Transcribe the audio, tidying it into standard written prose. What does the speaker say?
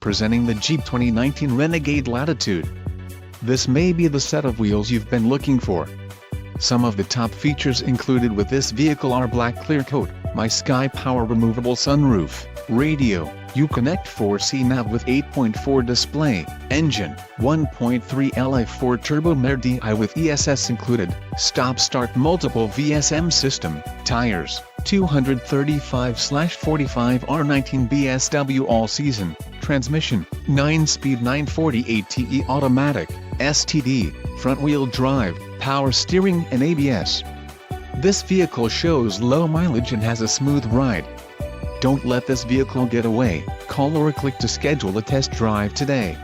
presenting the Jeep 2019 Renegade Latitude. This may be the set of wheels you've been looking for. Some of the top features included with this vehicle are black clear coat, My Sky Power removable sunroof, radio, Uconnect 4C nav with 8.4 display, engine, 1.3 Li4 turbo MR-Di with ESS included, stop-start multiple VSM system, tires, 235/45 R19 BSW all-season, transmission, 9-speed 940 automatic, STD, front-wheel drive, power steering and ABS. This vehicle shows low mileage and has a smooth ride. Don't let this vehicle get away. Call or click to schedule a test drive today.